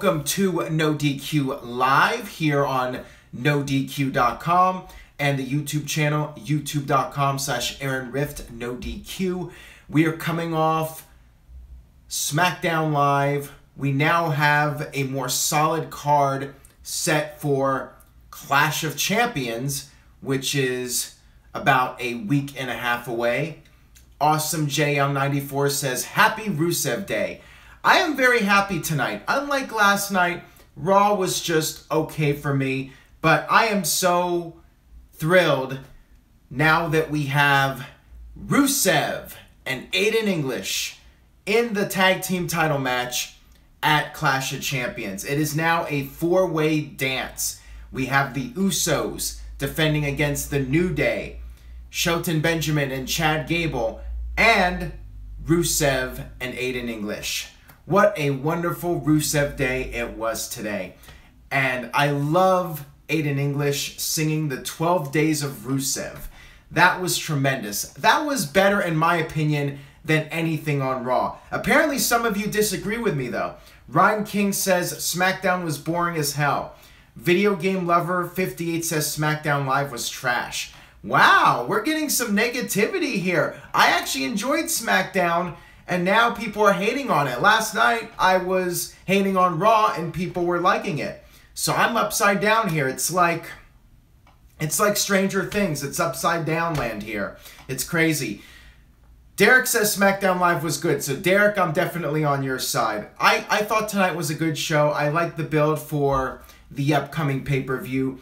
Welcome to NoDQ Live here on NoDQ.com and the YouTube channel, youtube.com/AaronRift NoDQ. We are coming off Smackdown Live. We now have a more solid card set for Clash of Champions, which is about a week and a half away. Awesome JL94 says, Happy Rusev Day. I am very happy tonight. Unlike last night, Raw was just okay for me, but I am so thrilled now that we have Rusev and Aiden English in the tag team title match at Clash of Champions. It is now a four-way dance. We have the Usos defending against the New Day, Shelton Benjamin and Chad Gable, and Rusev and Aiden English. What a wonderful Rusev Day it was today. And I love Aiden English singing the 12 Days of Rusev. That was tremendous. That was better, in my opinion, than anything on Raw. Apparently, some of you disagree with me, though. Ryan King says SmackDown was boring as hell. Video Game Lover 58 says SmackDown Live was trash. Wow, we're getting some negativity here. I actually enjoyed SmackDown, and now people are hating on it. Last night, I was hating on Raw, and people were liking it. So I'm upside down here. It's like Stranger Things. It's upside down land here. It's crazy. Derek says SmackDown Live was good. So Derek, I'm definitely on your side. I thought tonight was a good show. I like the build for the upcoming pay-per-view.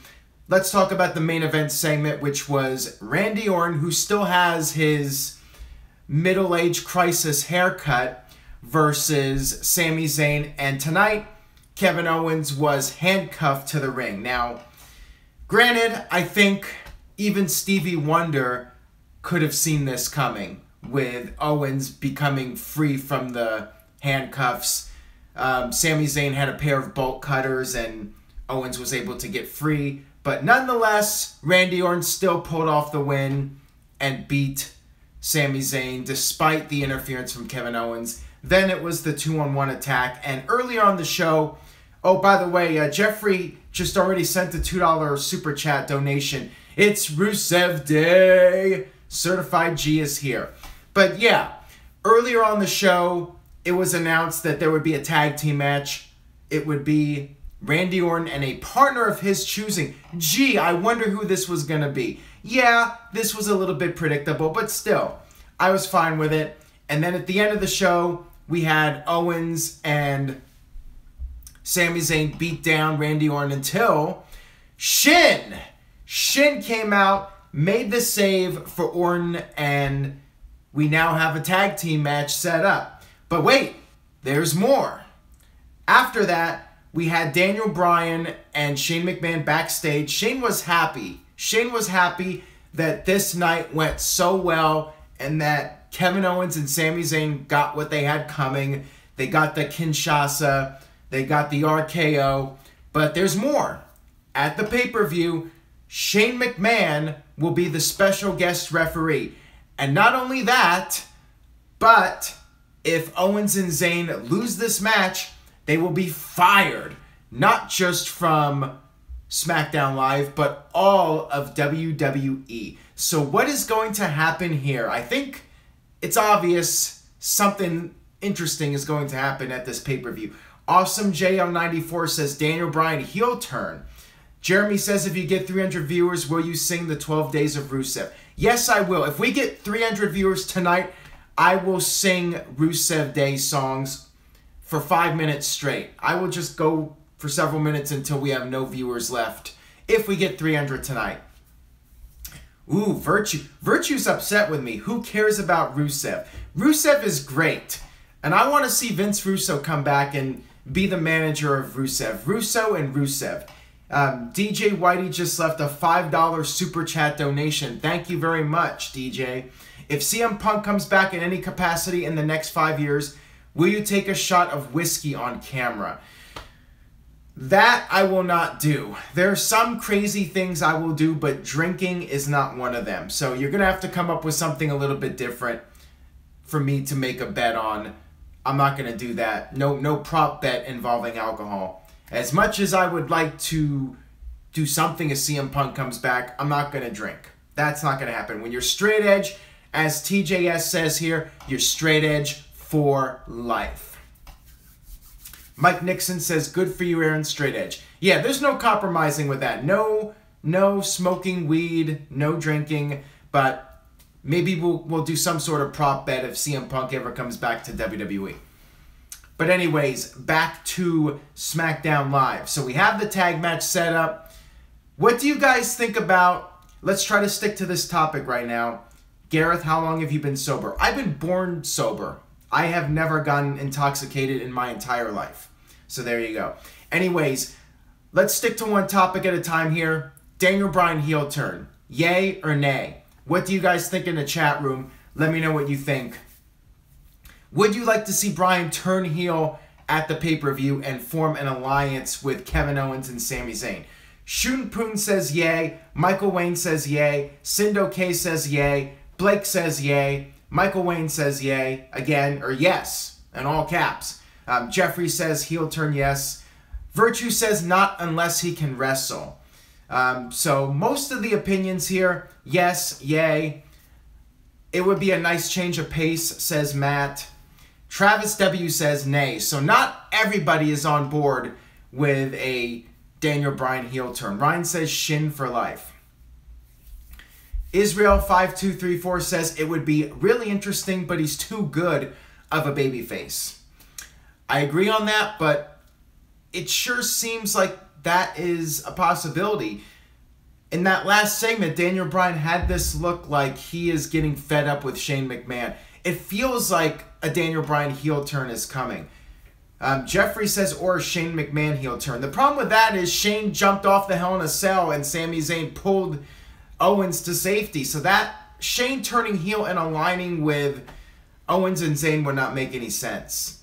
Let's talk about the main event segment, which was Randy Orton, who still has his middle-age crisis haircut, versus Sami Zayn. And tonight, Kevin Owens was handcuffed to the ring. Now, granted, I think even Stevie Wonder could have seen this coming, with Owens becoming free from the handcuffs. Sami Zayn had a pair of bolt cutters, and Owens was able to get free. But nonetheless, Randy Orton still pulled off the win and beat Sami Zayn despite the interference from Kevin Owens. Then it was the 2-on-1 attack. And earlier on the show, oh, by the way, Jeffrey just already sent a $2 super chat donation. It's Rusev Day. Certified G is here. But yeah, earlier on the show, it was announced that there would be a tag team match. It would be Randy Orton and a partner of his choosing. Gee, I wonder who this was going to be. Yeah, this was a little bit predictable, but still, I was fine with it. And then at the end of the show, we had Owens and Sami Zayn beat down Randy Orton until Shin came out, made the save for Orton, and we now have a tag team match set up. But wait, there's more. After that, we had Daniel Bryan and Shane McMahon backstage. Shane was happy. Shane was happy that this night went so well and that Kevin Owens and Sami Zayn got what they had coming. They got the Kinshasa. They got the RKO. But there's more. At the pay-per-view, Shane McMahon will be the special guest referee. And not only that, but if Owens and Zayn lose this match, they will be fired, not just from SmackDown Live, but all of WWE. So what is going to happen here? I think it's obvious something interesting is going to happen at this pay-per-view. Awesome JL94 says Daniel Bryan heel turn. Jeremy says, if you get 300 viewers, will you sing the 12 Days of Rusev? Yes, I will. If we get 300 viewers tonight, I will sing Rusev Day songs for 5 minutes straight. I will just go for several minutes until we have no viewers left, if we get 300 tonight. Ooh, Virtue. Virtue's upset with me. Who cares about Rusev? Rusev is great. And I want to see Vince Russo come back and be the manager of Rusev. Russo and Rusev. DJ Whitey just left a $5 super chat donation. Thank you very much, DJ. If CM Punk comes back in any capacity in the next 5 years, will you take a shot of whiskey on camera? That I will not do. There are some crazy things I will do, but drinking is not one of them. So you're going to have to come up with something a little bit different for me to make a bet on. I'm not going to do that. No prop bet involving alcohol. As much as I would like to do something if CM Punk comes back, I'm not going to drink. That's not going to happen. When you're straight edge, as TJS says here, you're straight edge for life. Mike Nixon says, good for you, Aaron, straight edge. Yeah, there's no compromising with that. No smoking weed, no drinking, but maybe we'll do some sort of prop bet if CM Punk ever comes back to WWE. But anyways, back to SmackDown Live. So we have the tag match set up. What do you guys think about, let's try to stick to this topic right now. Gareth, how long have you been sober? I've been born sober. I have never gotten intoxicated in my entire life. So there you go. Anyways, let's stick to one topic at a time here. Daniel Bryan heel turn. Yay or nay? What do you guys think in the chat room? Let me know what you think. Would you like to see Bryan turn heel at the pay-per-view and form an alliance with Kevin Owens and Sami Zayn? Shun Poon says yay. Michael Wayne says yay. Sindo K says yay. Blake says yay. Michael Wayne says yay. Again, or yes, in all caps. Jeffrey says heel turn yes. Virtue says not unless he can wrestle. So most of the opinions here, yes, yay. It would be a nice change of pace, says Matt. Travis W says nay. So not everybody is on board with a Daniel Bryan heel turn. Ryan says shin for life. Israel5234 says it would be really interesting, but he's too good of a babyface. I agree on that, but it sure seems like that is a possibility. In that last segment, Daniel Bryan had this look like he is getting fed up with Shane McMahon. It feels like a Daniel Bryan heel turn is coming. Jeffrey says, or a Shane McMahon heel turn. The problem with that is Shane jumped off the Hell in a Cell and Sami Zayn pulled Owens to safety. So that Shane turning heel and aligning with Owens and Zayn would not make any sense.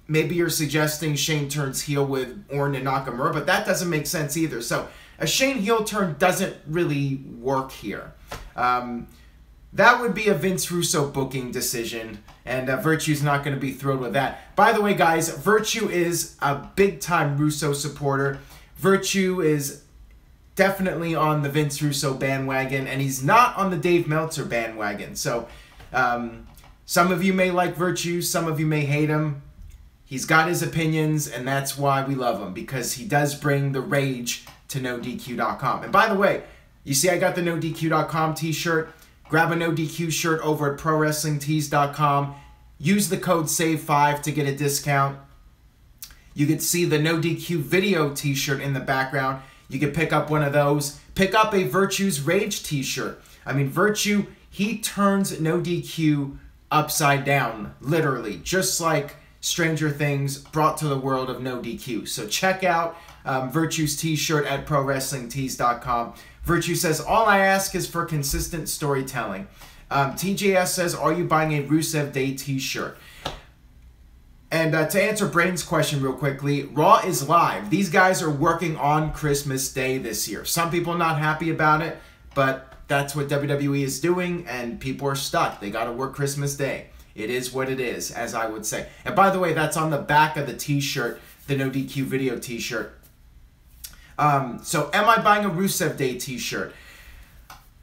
Maybe you're suggesting Shane turns heel with Orton and Nakamura, but that doesn't make sense either. So a Shane heel turn doesn't really work here. That would be a Vince Russo booking decision, and Virtue's not going to be thrilled with that. By the way, guys, Virtue is a big-time Russo supporter. Virtue is definitely on the Vince Russo bandwagon, and he's not on the Dave Meltzer bandwagon. So some of you may like Virtue, some of you may hate him. He's got his opinions, and that's why we love him, because he does bring the rage to NoDQ.com. And by the way, you see I got the NoDQ.com t-shirt. Grab a NoDQ shirt over at ProWrestlingTees.com. Use the code SAVE5 to get a discount. You can see the NoDQ video t-shirt in the background. You can pick up one of those. Pick up a Virtue's Rage t-shirt. I mean, Virtue, he turns NoDQ upside down, literally, just like Stranger Things brought to the world of NoDQ. So check out Virtue's t-shirt at ProWrestlingTees.com. Virtue says, all I ask is for consistent storytelling. TJS says, are you buying a Rusev Day t-shirt? And to answer Braden's question real quickly, Raw is live. These guys are working on Christmas Day this year. Some people are not happy about it, but that's what WWE is doing, and people are stuck. They got to work Christmas Day. It is what it is, as I would say. And by the way, that's on the back of the t-shirt, the NoDQ video t-shirt. So am I buying a Rusev Day t-shirt?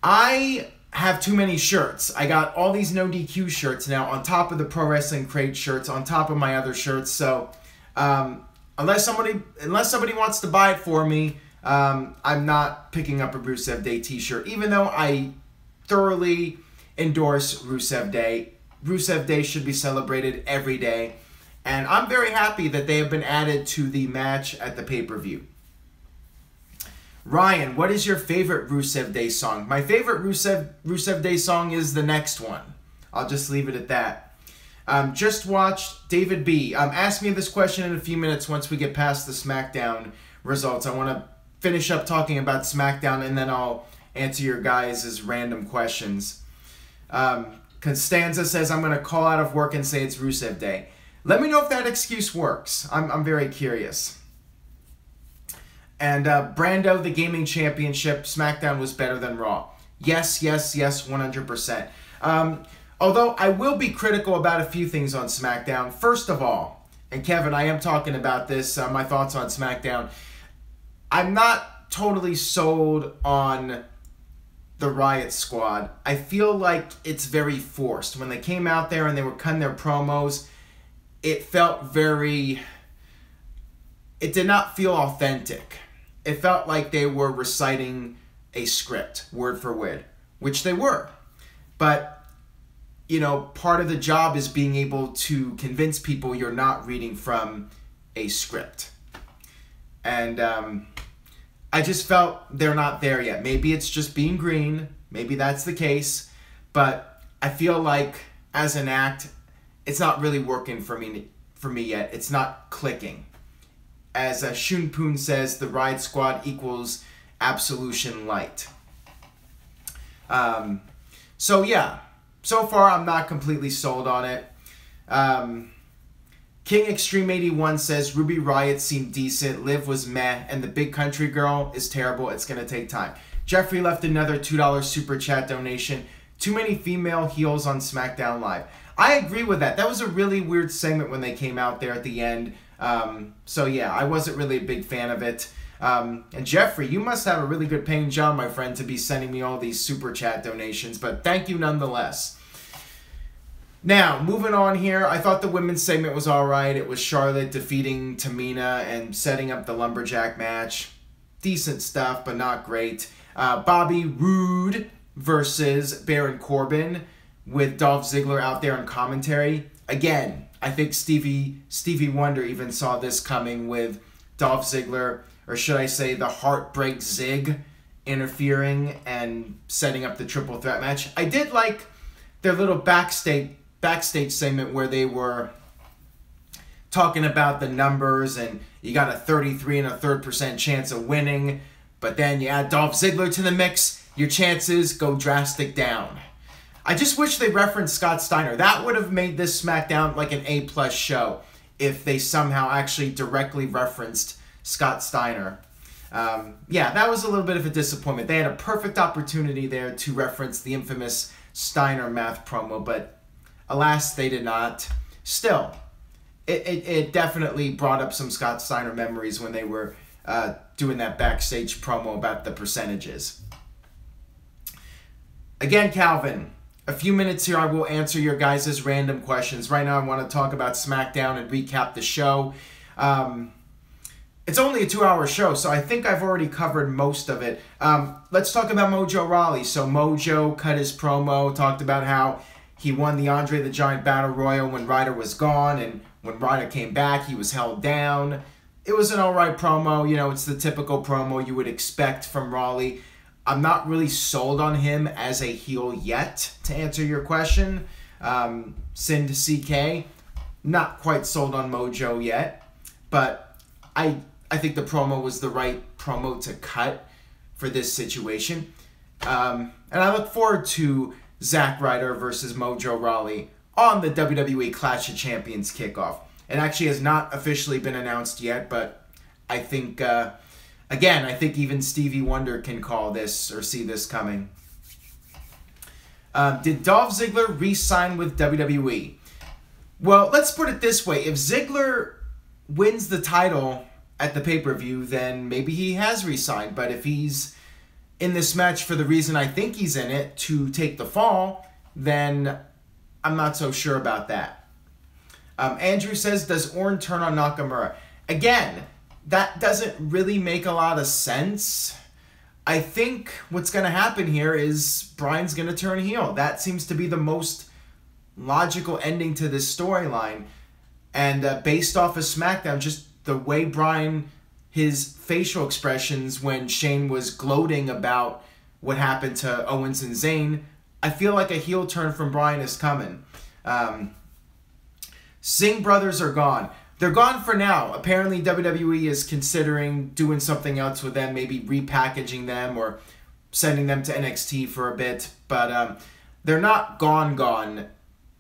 I have too many shirts. I got all these NoDQ shirts now on top of the Pro Wrestling Crate shirts, on top of my other shirts. So unless somebody wants to buy it for me, I'm not picking up a Rusev Day t-shirt, even though I thoroughly endorse Rusev Day. Rusev Day should be celebrated every day. And I'm very happy that they have been added to the match at the pay-per-view. Ryan, what is your favorite Rusev Day song? My favorite Rusev Day song is the next one. I'll just leave it at that. Just watched David B. Ask me this question in a few minutes once we get past the SmackDown results. I want to finish up talking about SmackDown, and then I'll answer your guys' random questions. Constanza says, I'm going to call out of work and say it's Rusev Day. Let me know if that excuse works. I'm very curious. And Brando, the Gaming Championship, SmackDown was better than Raw. Yes, yes, yes, 100%. Although I will be critical about a few things on SmackDown. First of all, and Kevin, I am talking about this, my thoughts on SmackDown. I'm not totally sold on the Riot Squad. I feel like it's very forced. When they came out there and they were cutting their promos, it felt very... It did not feel authentic. It felt like they were reciting a script, word for word, which they were. But, you know, part of the job is being able to convince people you're not reading from a script. And I just felt they're not there yet. Maybe it's just being green. Maybe that's the case. But I feel like, as an act, it's not really working for me yet. It's not clicking. As Shun Poon says, the Riot Squad equals Absolution Light. So yeah, so far I'm not completely sold on it. King Extreme 81 says Ruby Riott seemed decent, Liv was meh, and the Big Country Girl is terrible. It's gonna take time. Jeffrey left another $2 super chat donation. Too many female heels on SmackDown Live. I agree with that. That was a really weird segment when they came out there at the end. So yeah, I wasn't really a big fan of it. And Jeffrey, you must have a really good paying job, my friend, to be sending me all these super chat donations, but thank you nonetheless. Now, moving on here, I thought the women's segment was alright. It was Charlotte defeating Tamina and setting up the lumberjack match. Decent stuff, but not great. Bobby Roode versus Baron Corbin with Dolph Ziggler out there on commentary. Again, I think Stevie Wonder even saw this coming with Dolph Ziggler, or should I say the Heartbreak Zig, interfering and setting up the triple threat match. I did like their little backstage segment where they were talking about the numbers and you got a 33 1/3% chance of winning, but then you add Dolph Ziggler to the mix, your chances go drastic down. I just wish they referenced Scott Steiner. That would have made this SmackDown like an A+ show if they somehow actually directly referenced Scott Steiner. Yeah, that was a little bit of a disappointment. They had a perfect opportunity there to reference the infamous Steiner math promo, but alas, they did not. Still, it definitely brought up some Scott Steiner memories when they were doing that backstage promo about the percentages. Again, Calvin, a few minutes here, I will answer your guys' random questions. Right now, I want to talk about SmackDown and recap the show. It's only a 2-hour show, so I think I've already covered most of it. Let's talk about Mojo Rawley. So Mojo cut his promo, talked about how he won the Andre the Giant Battle Royal when Ryder was gone, and when Ryder came back, he was held down. It was an alright promo. You know, it's the typical promo you would expect from Rawley. I'm not really sold on him as a heel yet, to answer your question. Sin to CK, not quite sold on Mojo yet, but I think the promo was the right promo to cut for this situation. And I look forward to Zack Ryder versus Mojo Rawley on the WWE Clash of Champions kickoff. It actually has not officially been announced yet, but I think... Again, I think even Stevie Wonder can call this or see this coming. Did Dolph Ziggler re-sign with WWE? Well, let's put it this way. If Ziggler wins the title at the pay-per-view, then maybe he has re-signed. But if he's in this match for the reason I think he's in it, to take the fall, then I'm not so sure about that. Andrew says, does Orton turn on Nakamura? Again, that doesn't really make a lot of sense. I think what's going to happen here is Bryan's going to turn heel. That seems to be the most logical ending to this storyline. And based off of SmackDown, just the way Bryan, his facial expressions when Shane was gloating about what happened to Owens and Zayn, I feel like a heel turn from Bryan is coming. Singh brothers are gone. They're gone for now. Apparently, WWE is considering doing something else with them, maybe repackaging them or sending them to NXT for a bit. But they're not gone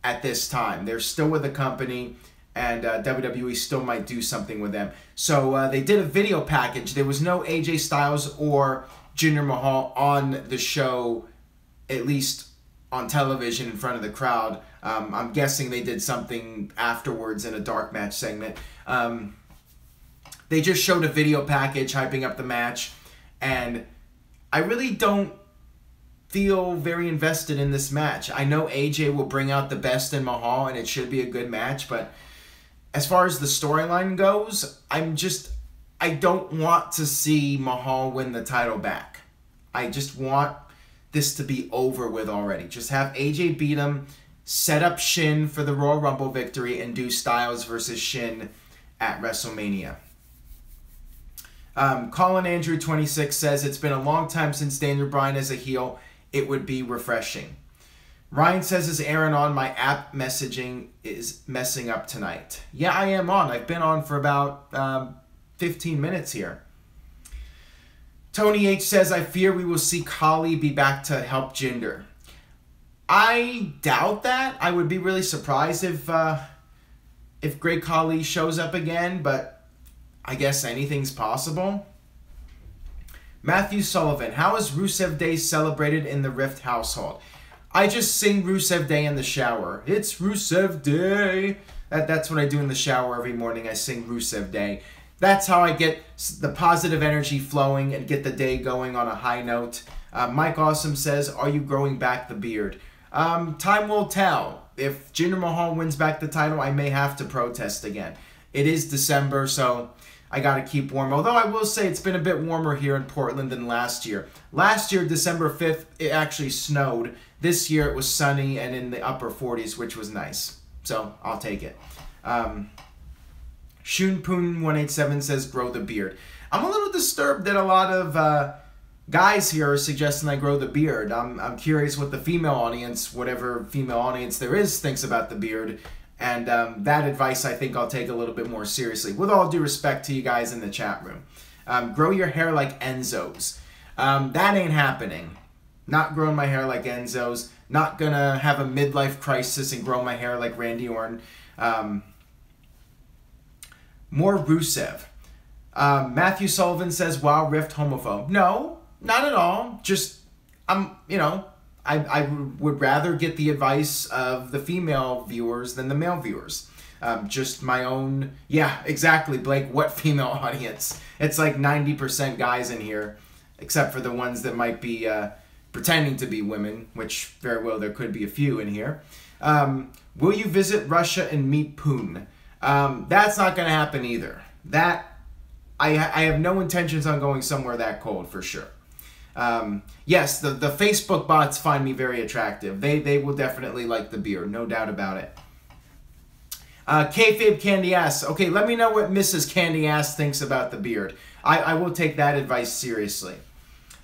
at this time. They're still with the company, and WWE still might do something with them. So they did a video package. There was no AJ Styles or Jinder Mahal on the show, at least on television in front of the crowd. I'm guessing they did something afterwards in a dark match segment. They just showed a video package hyping up the match, and I really don't feel very invested in this match. I know AJ will bring out the best in Mahal, and it should be a good match, but as far as the storyline goes, I don't want to see Mahal win the title back. I just want this to be over with already. Just have AJ beat him, set up Shin for the Royal Rumble victory, and do Styles versus Shin at WrestleMania. Colin Andrew 26 says, it's been a long time since Daniel Bryan as a heel. It would be refreshing. Ryan says, is Aaron on? My app messaging is messing up tonight. Yeah, I am on. I've been on for about 15 minutes here. Tony H says, I fear we will see Kali be back to help Jinder. I doubt that. I would be really surprised if Great Khali shows up again, but I guess anything's possible. Matthew Sullivan, how is Rusev Day celebrated in the Rift household? I just sing Rusev Day in the shower. It's Rusev Day. That's what I do in the shower every morning. I sing Rusev Day. That's how I get the positive energy flowing and get the day going on a high note. Mike Awesome says, are you growing back the beard? Time will tell. If Jinder Mahal wins back the title, I may have to protest again. It is December, so I got to keep warm. Although I will say it's been a bit warmer here in Portland than last year. Last year, December 5th, it actually snowed. This year, it was sunny and in the upper 40s, which was nice. So, I'll take it. Shunpoon187 says, grow the beard. I'm a little disturbed that a lot of guys here are suggesting I grow the beard. I'm curious what the female audience, whatever female audience there is, thinks about the beard. And that advice, I think I'll take a little bit more seriously. With all due respect to you guys in the chat room. Grow your hair like Enzo's. That ain't happening. Not growing my hair like Enzo's. Not gonna have a midlife crisis and grow my hair like Randy Orton. More Rusev. Matthew Sullivan says, wow, Rift homophobe. No, not at all. Just, I would rather get the advice of the female viewers than the male viewers. Just my own... Yeah, exactly, Blake. What female audience? It's like 90% guys in here, except for the ones that might be pretending to be women, which very well there could be a few in here. Will you visit Russia and meet Poon? That's not going to happen either. I have no intentions on going somewhere that cold, for sure. Yes, the Facebook bots find me very attractive. They will definitely like the beard, no doubt about it. Kayfabe Candy Ass. Okay, let me know what Mrs. Candy Ass thinks about the beard. I will take that advice seriously.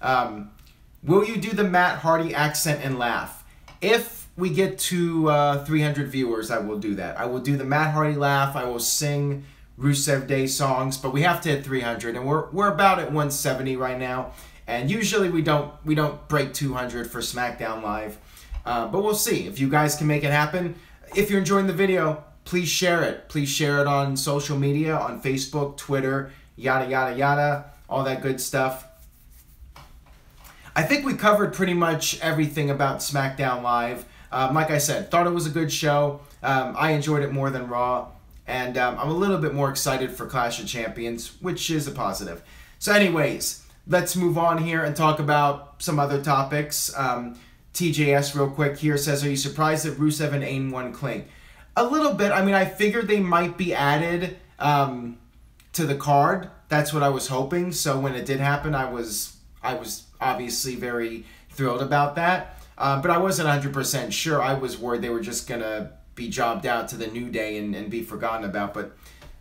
Will you do the Matt Hardy accent and laugh? If we get to 300 viewers, I will do that. I will do the Matt Hardy laugh. I will sing Rusev Day songs, but we have to hit 300, and we're about at 170 right now. And usually we don't break 200 for SmackDown Live, but we'll see if you guys can make it happen. If you're enjoying the video, please share it. Please share it on social media, on Facebook, Twitter, yada yada yada, all that good stuff. I think we covered pretty much everything about SmackDown Live. Like I said, thought it was a good show. I enjoyed it more than Raw, and I'm a little bit more excited for Clash of Champions, which is a positive. So anyways, let's move on here and talk about some other topics. TJS real quick here says, are you surprised that Rusev and Aiden won clean? A little bit. I mean, I figured they might be added to the card. That's what I was hoping. So when it did happen, I was obviously very thrilled about that. But I wasn't 100% sure. I was worried they were just going to be jobbed out to the New Day and be forgotten about. But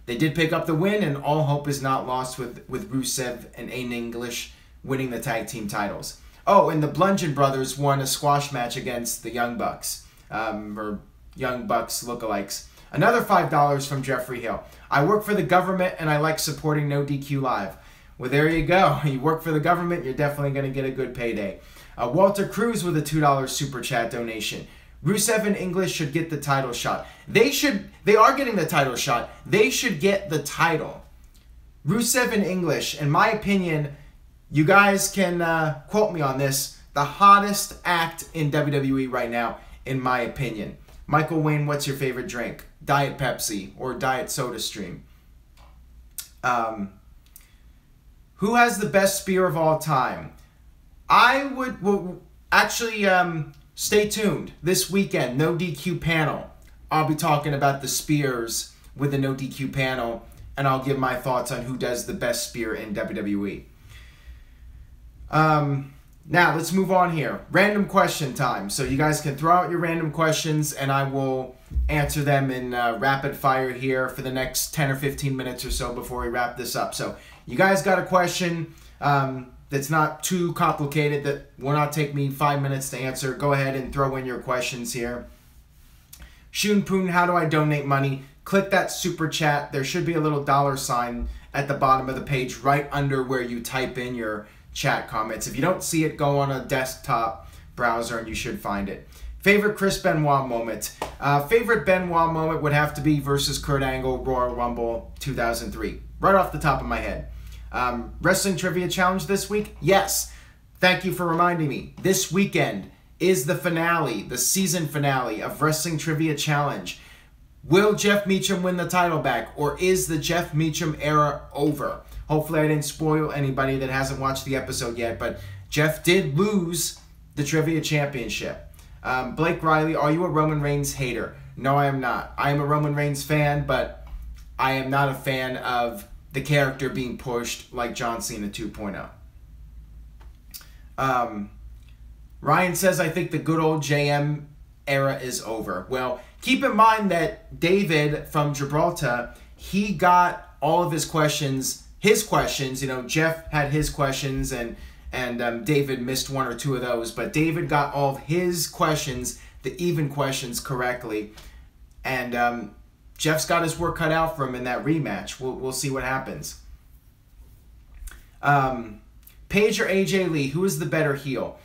they did pick up the win, and all hope is not lost with Rusev and Aiden English winning the tag team titles. Oh, and the Bludgeon Brothers won a squash match against the Young Bucks, or Young Bucks lookalikes. Another $5 from Jeffrey Hill. I work for the government, and I like supporting NoDQ Live. Well, there you go. You work for the government, you're definitely going to get a good payday. Walter Cruz with a $2 super chat donation. Rusev and English should get the title shot. They are getting the title shot. They should get the title. Rusev and English, in my opinion, you guys can quote me on this, the hottest act in WWE right now, in my opinion. Michael Wayne, what's your favorite drink? Diet Pepsi or Diet SodaStream? Who has the best spear of all time? Stay tuned. This weekend, NoDQ panel. I'll be talking about the spears with the NoDQ panel, and I'll give my thoughts on who does the best spear in WWE. Now, let's move on here. Random question time. So you guys can throw out your random questions, and I will answer them in rapid fire here for the next 10 or 15 minutes or so before we wrap this up. So you guys got a question that's not too complicated, that will not take me 5 minutes to answer. Go ahead and throw in your questions here. Shun Poon, how do I donate money? Click that super chat. There should be a little $ at the bottom of the page right under where you type in your chat comments. If you don't see it, go on a desktop browser and you should find it. Favorite Chris Benoit moment? Favorite Benoit moment would have to be versus Kurt Angle, Royal Rumble 2003. Right off the top of my head. Wrestling Trivia Challenge this week? Yes. Thank you for reminding me. This weekend is the finale, the season finale of Wrestling Trivia Challenge. Will Jeff Meacham win the title back, or is the Jeff Meacham era over? Hopefully I didn't spoil anybody that hasn't watched the episode yet, but Jeff did lose the Trivia Championship. Blake Riley, are you a Roman Reigns hater? No, I am not. I am a Roman Reigns fan, but I am not a fan of the character being pushed like John Cena 2.0. Ryan says, I think the good old JM era is over. Well, keep in mind that David from Gibraltar, he got all of his questions, you know, Jeff had his questions and David missed one or two of those, but David got all of his questions, the even questions, correctly. And Jeff's got his work cut out for him in that rematch. We'll see what happens. Paige or AJ Lee, who is the better heel?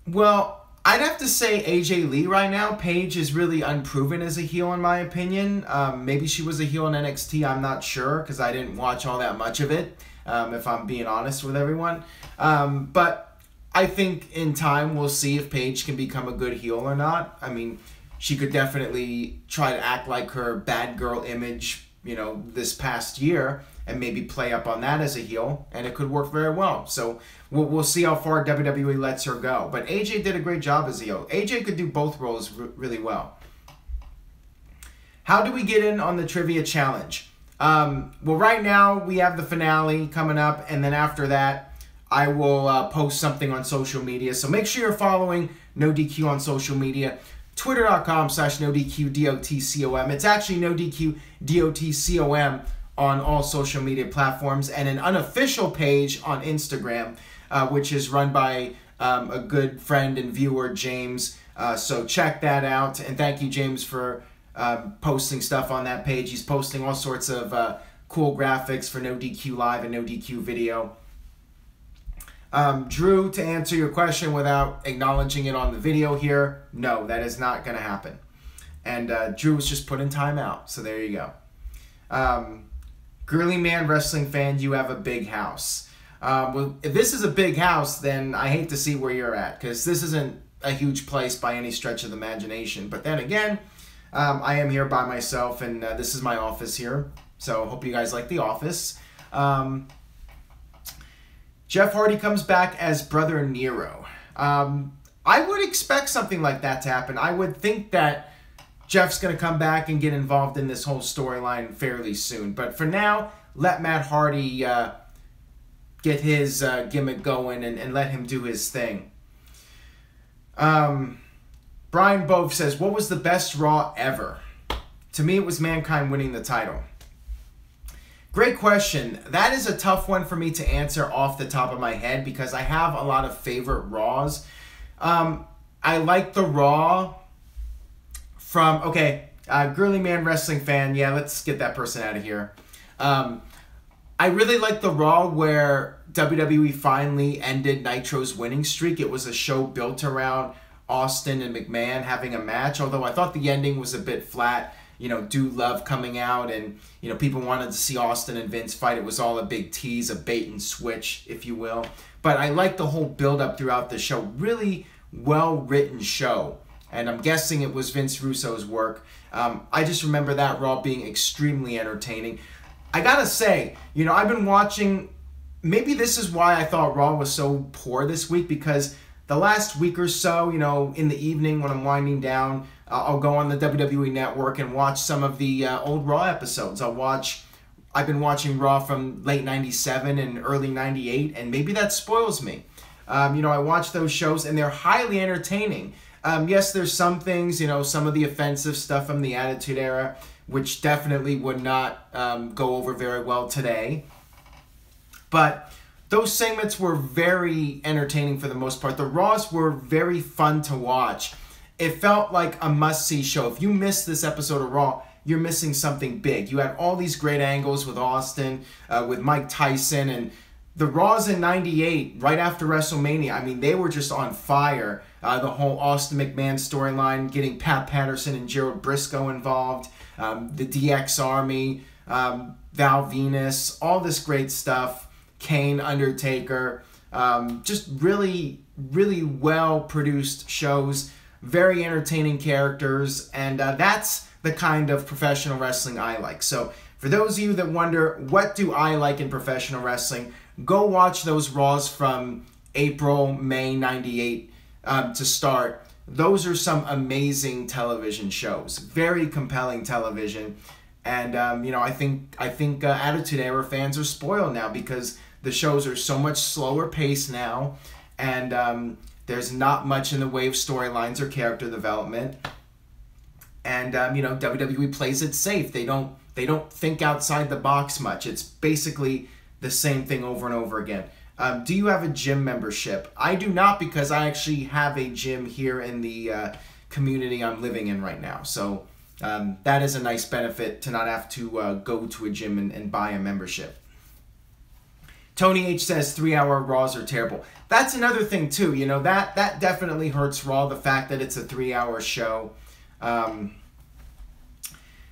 Well, I'd have to say AJ Lee right now. Paige is really unproven as a heel in my opinion. Maybe she was a heel in NXT, I'm not sure, because I didn't watch all that much of it, if I'm being honest with everyone. But I think in time we'll see if Paige can become a good heel or not. I mean, she could definitely try to act like her bad girl image, you know, this past year, and maybe play up on that as a heel, and it could work very well. So we'll see how far WWE lets her go. But AJ did a great job as a heel. AJ could do both roles really well. How do we get in on the Trivia Challenge? Well, right now we have the finale coming up, and then after that, I will post something on social media. So make sure you're following NoDQ on social media. Twitter.com/NoDQDOTCOM. It's actually NoDQDOTCOM on all social media platforms, and an unofficial page on Instagram, which is run by a good friend and viewer, James. So check that out, and thank you, James, for posting stuff on that page. He's posting all sorts of cool graphics for NoDQ Live and NoDQ Video. Drew, to answer your question without acknowledging it on the video here, no, that is not going to happen. And Drew was just put in timeout, so there you go. Girly Man Wrestling Fan, you have a big house. Well, if this is a big house, then I hate to see where you're at, because this isn't a huge place by any stretch of the imagination. But then again, I am here by myself, and this is my office here. So hope you guys like the office. Jeff Hardy comes back as Brother Nero. I would expect something like that to happen. I would think that Jeff's going to come back and get involved in this whole storyline fairly soon. But for now, let Matt Hardy get his gimmick going and let him do his thing. Brian Bove says, what was the best Raw ever? To me, it was Mankind winning the title. Great question. That is a tough one for me to answer off the top of my head because I have a lot of favorite Raws. I like the Raw from, Girly Man Wrestling Fan. Yeah, let's get that person out of here. I really like the Raw where WWE finally ended Nitro's winning streak. It was a show built around Austin and McMahon having a match, although I thought the ending was a bit flat. do love coming out, and people wanted to see Austin and Vince fight. It was all a big tease, a bait and switch, if you will. But I like the whole build-up throughout the show. Really well-written show. And I'm guessing it was Vince Russo's work. I just remember that Raw being extremely entertaining. I gotta say, I've been watching... Maybe this is why I thought Raw was so poor this week, because the last week or so, in the evening when I'm winding down, I'll go on the WWE Network and watch some of the old Raw episodes. I've been watching Raw from late 97 and early 98, and maybe that spoils me. I watch those shows, and they're highly entertaining. Yes, there's some things, some of the offensive stuff from the Attitude Era, which definitely would not go over very well today. But those segments were very entertaining for the most part. The Raws were very fun to watch. It felt like a must-see show. If you missed this episode of Raw, you're missing something big. You had all these great angles with Austin, with Mike Tyson, and the Raws in 98, right after WrestleMania, they were just on fire. The whole Austin McMahon storyline, getting Pat Patterson and Gerald Briscoe involved, the DX Army, Val Venus, all this great stuff. Kane, Undertaker, just really, really well-produced shows, very entertaining characters, and that's the kind of professional wrestling I like. So for those of you that wonder, what do I like in professional wrestling, go watch those Raws from April, May 98 to start. Those are some amazing television shows, very compelling television. And, I think Attitude Era fans are spoiled now because the shows are so much slower paced now, and there's not much in the way of storylines or character development. And, WWE plays it safe. They don't think outside the box much. It's basically the same thing over and over again. Do you have a gym membership? I do not, because I actually have a gym here in the community I'm living in right now. So that is a nice benefit to not have to go to a gym and buy a membership. Tony H says 3-hour Raws are terrible. That's another thing too. That definitely hurts Raw, the fact that it's a 3-hour show.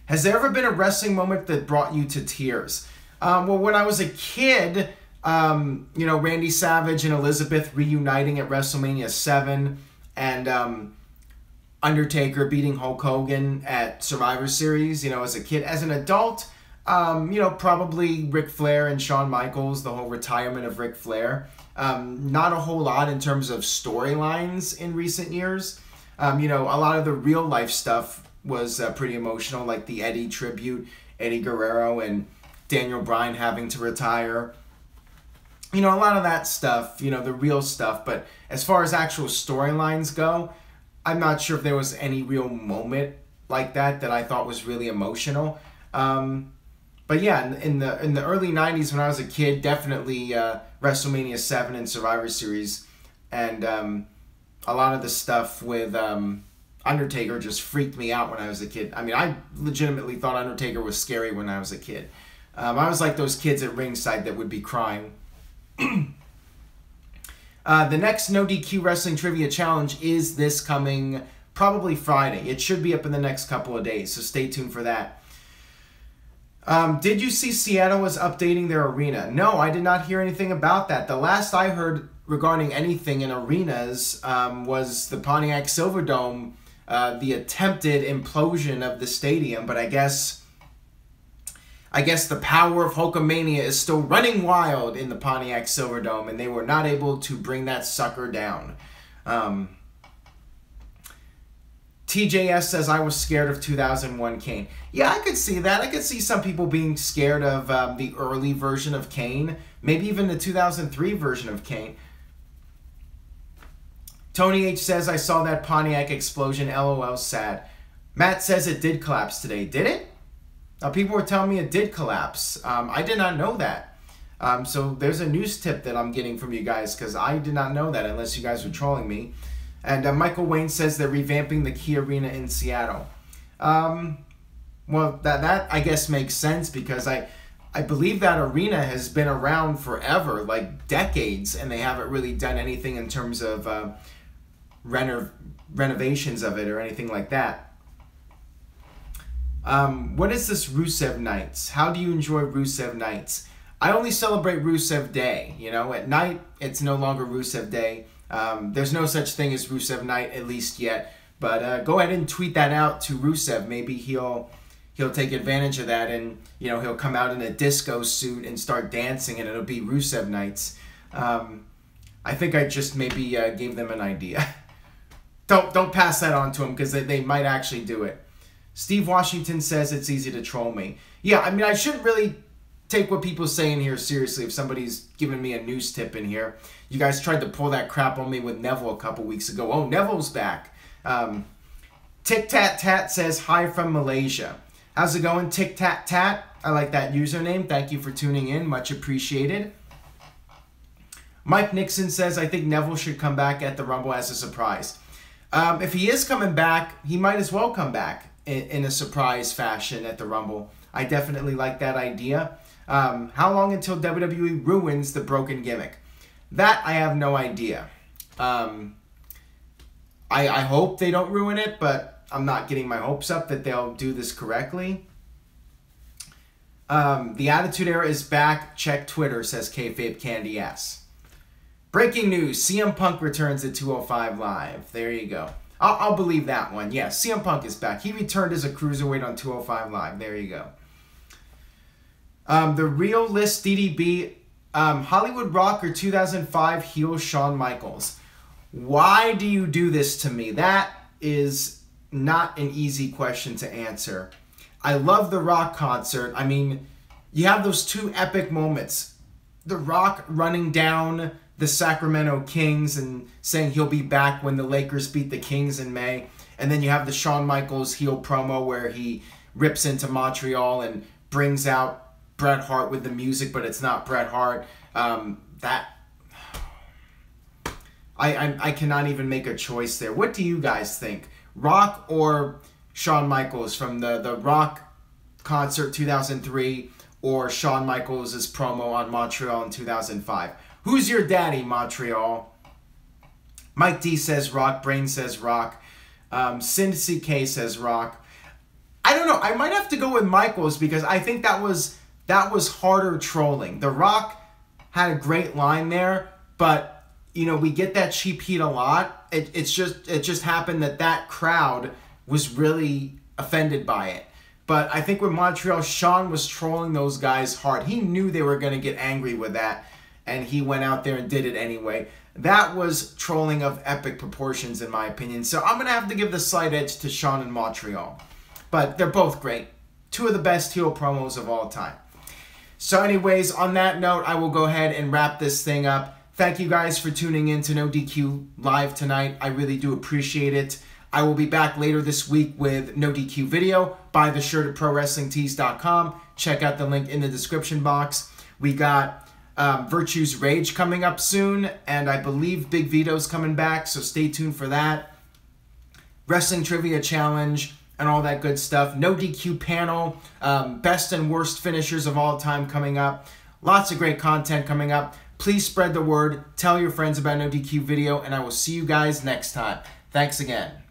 Has there ever been a wrestling moment that brought you to tears? Well, when I was a kid, Randy Savage and Elizabeth reuniting at WrestleMania 7, and Undertaker beating Hulk Hogan at Survivor Series, as a kid. As an adult, probably Ric Flair and Shawn Michaels, the whole retirement of Ric Flair. Not a whole lot in terms of storylines in recent years. A lot of the real life stuff was pretty emotional, like the Eddie tribute, Eddie Guerrero and Daniel Bryan having to retire. A lot of that stuff, the real stuff. But as far as actual storylines go, I'm not sure if there was any real moment like that I thought was really emotional. But yeah, in the early 90s when I was a kid, definitely WrestleMania 7 and Survivor Series. And a lot of the stuff with Undertaker just freaked me out when I was a kid. I legitimately thought Undertaker was scary when I was a kid. I was like those kids at ringside that would be crying. The next NoDQ Wrestling Trivia Challenge is this coming, probably Friday. It should be up in the next couple of days, so stay tuned for that. Did you see Seattle was updating their arena? No, I did not hear anything about that. The last I heard regarding anything in arenas was the Pontiac Silverdome, the attempted implosion of the stadium, but I guess the power of Hulkamania is still running wild in the Pontiac Silverdome, and they were not able to bring that sucker down. TJS says, I was scared of 2001 Kane. Yeah, I could see that. I could see some people being scared of the early version of Kane, maybe even the 2003 version of Kane. Tony H says, I saw that Pontiac explosion, LOL, sad. Matt says it did collapse today. Did it? People were telling me it did collapse. I did not know that. So there's a news tip that I'm getting from you guys, because I did not know that unless you guys were trolling me. And Michael Wayne says they're revamping the Key Arena in Seattle. Well, that I guess makes sense, because I believe that arena has been around forever, like decades, and they haven't really done anything in terms of renovations of it or anything like that. What is this Rusev nights? How do you enjoy Rusev nights? I only celebrate Rusev Day. You know, at night, it's no longer Rusev Day. There's no such thing as Rusev night, at least yet. But go ahead and tweet that out to Rusev. Maybe he'll take advantage of that, and you know, he'll come out in a disco suit and start dancing, and it'll be Rusev nights. I think I just maybe gave them an idea. Don't pass that on to them, because they might actually do it. Steve Washington says it's easy to troll me. Yeah, I mean, I shouldn't really take what people say in here seriously if somebody's giving me a news tip in here. You guys tried to pull that crap on me with Neville a couple weeks ago. Oh, Neville's back. Tic Tat Tat says, hi from Malaysia. How's it going, Tic Tat Tat? I like that username. Thank you for tuning in. Much appreciated. Mike Nixon says, I think Neville should come back at the Rumble as a surprise. If he is coming back, he might as well come back in a surprise fashion at the Rumble. I definitely like that idea. How long until WWE ruins the broken gimmick? That I have no idea. I hope they don't ruin it, but I'm not getting my hopes up that they'll do this correctly. The Attitude Era is back. Check Twitter, says Kayfabe Candy Ass. Breaking news, CM Punk returns at 205 Live. There you go. I'll believe that one. Yeah, CM Punk is back. He returned as a cruiserweight on 205 Live. There you go. The Real List DDB, Hollywood Rocker 2005 heel Shawn Michaels. Why do you do this to me? That is not an easy question to answer. I love the Rock concert. I mean, you have those two epic moments. The Rock running down the Sacramento Kings and saying he'll be back when the Lakers beat the Kings in May. And then you have the Shawn Michaels heel promo where he rips into Montreal and brings out Bret Hart with the music, but it's not Bret Hart. I cannot even make a choice there. What do you guys think? Rock or Shawn Michaels from the Rock concert 2003 or Shawn Michaels' promo on Montreal in 2005? Who's your daddy, Montreal? Mike D says Rock. Brain says Rock. Cindy CK says Rock. I don't know. I might have to go with Michaels because I think that was harder trolling. The Rock had a great line there, but you know, we get that cheap heat a lot. It just happened that crowd was really offended by it. But I think with Montreal, Shawn was trolling those guys hard. He knew they were going to get angry with that, and he went out there and did it anyway. That was trolling of epic proportions, in my opinion. So I'm going to have to give the slight edge to Shawn and Montreal. But they're both great. Two of the best heel promos of all time. So anyways, on that note, I will go ahead and wrap this thing up. Thank you guys for tuning in to NoDQ Live tonight. I really do appreciate it. I will be back later this week with NoDQ video. Buy the shirt at ProWrestlingTees.com. Check out the link in the description box. We got Virtue's Rage coming up soon, and I believe Big Vito's coming back, so stay tuned for that. Wrestling Trivia Challenge and all that good stuff. NoDQ panel, best and worst finishers of all time coming up. Lots of great content coming up. Please spread the word. Tell your friends about NoDQ video, and I will see you guys next time. Thanks again.